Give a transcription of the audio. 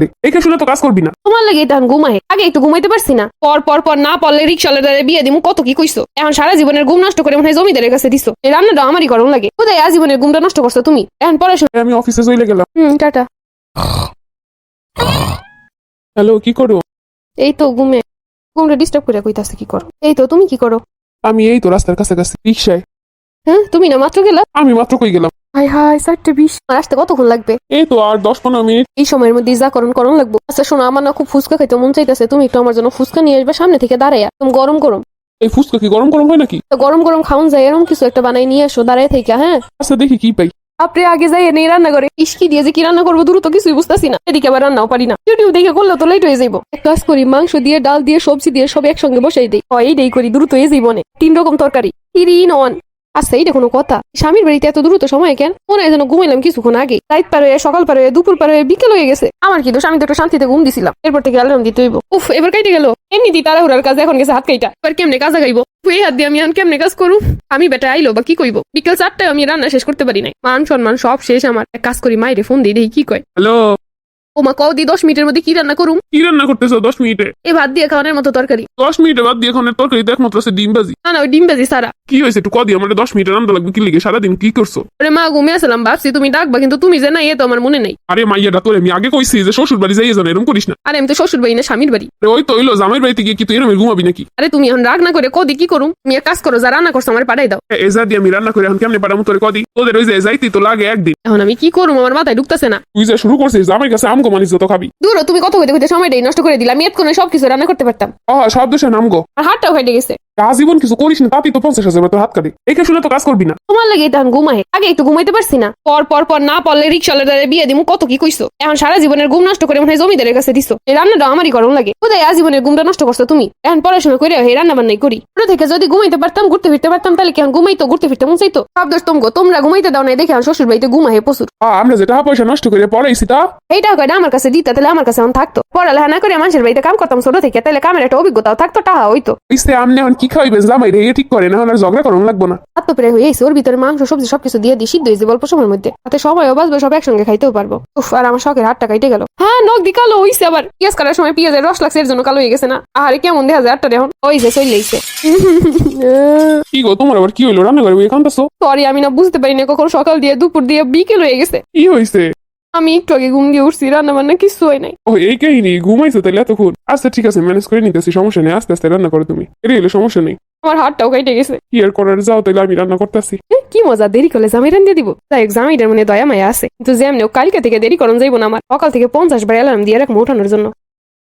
দেখে শুনে তো কাজ করবি না। তোমার লাগে এটা ঘুমায়, আগে একটু ঘুমাইতে পারছি না, পর না পারলে রিক্সাওয়ালার দ্বারা বিয়ে দিমু, কত কি কইছো। এখন সারা জীবনের ঘুম নষ্ট করে মনে হয় জমিদারের কাছে দিছো। এই রান্নাটা আমারই গরম লাগে। কোথায় আজীবনের ঘুমটা নষ্ট করছো তুমি। এখন পড়াশোনা। আমি অফিসে চলে গেলাম। টাটা। হ্যালো, কি করো? এই তো ঘুমটা ডিস্টার্ব করে কইতাছে কি করো। এই তো তুমি কি করো? আমি এই তো রাস্তার কাছাকাছি রিক্সায়। হ্যাঁ তুমি না মাত্র গেলা? আমি মাত্র কই গেলাম। হাই 4:20। আসতে কতক্ষণ লাগবে? এই তো আর 10-15 মিনিট। এই সময়ের মধ্যে যা করণ লাগবো। আচ্ছা শোনো, আমার না খুব ফুচকা খাইতে মন চাইতেছে, তুমি একটু আমার জন্য ফুচকা নিয়ে আসবে সামনে থেকে দাঁড়াইয়া। তুমি গরম এই ফুচকা কি গরম গরম হয় নাকি? তো গরম খাওন যায় এরকম কিছু একটা বানাই নিয়ে আসো দাঁড়ায় থেকে। হ্যাঁ আচ্ছা দেখি কি পাই। আপনি আগে যাই নেই রান্না করে ইস্কি দিয়ে যে কি রান্না করবো দ্রুত কিছুই বুঝতেছি না। এদিকে আবার রান্নাও পারি না, ইউটিউব দেখে করলে তো লেট হয়ে যাবো। এক কাজ করি, মাংস দিয়ে ডাল দিয়ে সবজি দিয়ে সব একসঙ্গে বসাই দিই। এইটাই করি, দ্রুত হয়ে যাইব না। 3 রকম তরকারি 3 in 1। আচ্ছা এইটা কোনো কথা? স্বামীর বাড়িতে এত দ্রুত সময় কেন? মনে হয় যেন ঘুমাইলাম কিছুক্ষণ আগে। রাত পার হয়ে সকাল পার হয়ে দুপুর পার হয়ে বিকেল হয়ে গেছে। আমার কি দোষ? আমি তো একটু শান্তিতে ঘুম দিছিলাম, এরপর থেকে অ্যালার্ম দিতে হইব। উফ এবার কাইটে গেল। এমনিতেই তাড়াহুড়ার কাজ, এখন গেছে হাত কাইটা। এবার কেমনে কাজা গাইবো? এই হাত দিয়ে আমি এখন কেমনে কাজ করু? আমি বেটা আইলো বা কি কইব? বিকেল 4টায় আমি রান্না শেষ করতে পারি নাই। মান সম্মান সব শেষ আমার। এক কাজ করি, মাইরে ফোন দিই দেখি কি কয়। হ্যালো, ও মা, কও দি 10 মিনিটের মধ্যে কি রান্না করুম? কি রান্না করতেছো 10 মিনিটে? এই ভাত দিয়ে খাওয়ানোর মতো তরকারি। 10 মিনিটে বাদ দিয়ে এখন তরকারি তো একমাত্র আছে ডিম ভাজি। না ওই ডিম ভাজি সারা। কি হয়েছে একটু কদি, আমার 10 মিনিটে রান্না লাগবে কি লিগে? সারাদিন কি করছো? ওরে মা, ঘুমিয়ে আসলাম, ভাবছি তুমি ডাকবা, কিন্তু তুমি যে না এ তো আমার মনে নেই। আরে মাইয়াটা তোরে আমি আগে কইছি যে শ্বশুর বাড়ি যাইয়ে যাবে, এরকম করিস না। আরে আমি তো শ্বশুর বাড়ি না স্বামীর বাড়ি। আরে ওই তো হইলো জামাইর বাড়িতে গিয়ে কি তুই এরকম ঘুমাবি নাকি? আরে তুমি এখন রাগ না করে কদি কি করুম? তুমি এক কাজ করো, যা রান্না করছো আমার পাঠাই দাও। এজা দিয়ে আমি রান্না করে এখন কেমনে পারামু তোরে কদি? তোদের ওই যে যাইতি তো লাগে একদিন। এখন আমি কি করুম, আমার মাথায় ঢুকতেছে না। তুই যে শুরু করছিস জামাইর কাছে আমগো মানিস যত খাবি। দূর হ, তুমি কত কইতে সময়টাই নষ্ট করে দিলাম। আমি এতক্ষণে সবকিছু রান্না করতে পারতাম। সব দেশে নামগো। আর হাতটাও ফেটে গেছে। আজীবন কিছু করিস না, তাতেই তো 50,000 তোর হাত কাটে। দেখে শুনে তো কাজ করবি না। তোমার লাগে এটা ঘুমায়, আগে একটু ঘুমাইতে পারছি না, পর না পারলে রিক্সাওয়ালার দ্বারা বিয়ে দিমু, কত কি কইছো। এখন সারা জীবনের ঘুম নষ্ট করে মনে হয় জমিদারের কাছে দিছো। এই রান্নাটা আমারই গরম লাগে। কোথায় আজীবনের ঘুমটা নষ্ট করছো তুমি। এখন পড়াশোনা করে এই রান্না বান্নাই করি। ছোট থেকে যদি ঘুমাইতে পারতাম, ঘুরতে ফিরতে পারতাম, তাহলে কি এখন ঘুরতে ফিরতে মন চাইতো? সব দোষ তোমগো, তোমরা ঘুমাইতে দাও না দেখে এখন শ্বশুর বাড়িতে ঘুমাহে প্রচুর। আমরা যে টাকা পয়সা নষ্ট করে পড়াইছি তা এইটা কয়টা আমার কাছে দিতে, তাহলে আমার কাছে এখন থাকতো। পড়ালেখা না করে মানুষের বাড়িতে কাম করতাম ছোট থেকে, তাহলে কামের একটা অভিজ্ঞতাও থাকতো, টাকা হইতো। ইসে আমনে এখন কি খাইবে জামাই রে? ঠিক করে না, আর ঝগড়া করুন লাগবো না। আত্মপ্রায় হয়ে ওর ভিতরে মাংস সবজি সবকিছু দিয়ে দিই, সিদ্ধ হয়েছে অল্প সময়ের মধ্যে, তাতে সময়ও বাঁচবে, সব একসঙ্গে খাইতেও পারবো। উফ, আর আমার শখের হাতটা কাইটে গেল। হ্যাঁ নখ দি কালো হইছে, আবার পিঁয়াজ কাটার সময় পিঁয়াজের রস লাগছে, এর জন্য কালো হয়ে গেছে না। আহারে কেমন দেখা যায় হাতটা এখন। ওই যে চলে গেছে। কি গো তোমার আবার কি হইলো? রান্না করবি এখানটাছো? সরি, আমি না বুঝতে পারি না কখন সকাল দিয়ে দুপুর দিয়ে বিকেল হয়ে গেছে। কি হয়েছে? আমি একটু আগে ঘুম দিয়ে উঠছি, রান্না বান্না কিছু হয় নাই। ও এই কাহিনী, ঘুমাইছো তাহলে এতক্ষণ? আচ্ছা ঠিক আছে, ম্যানেজ করে নিতেছি, সমস্যা নেই, আস্তে আস্তে রান্না করো তুমি, এটা হলে সমস্যা নেই। আমার হাতটাও কাইটে গেছে। কি আর করার, যাও তাহলে আমি রান্না করতেছি। কি মজা, দেরি করলে জামাই রান্না দিব। তাই জামাইটার মনে দয়া মায়া আছে, কিন্তু যেমনি কালকে থেকে দেরি করন যাইব না। আমার সকাল থেকে 50 বার অ্যালার্ম দিয়ে রাখবো উঠানোর জন্য।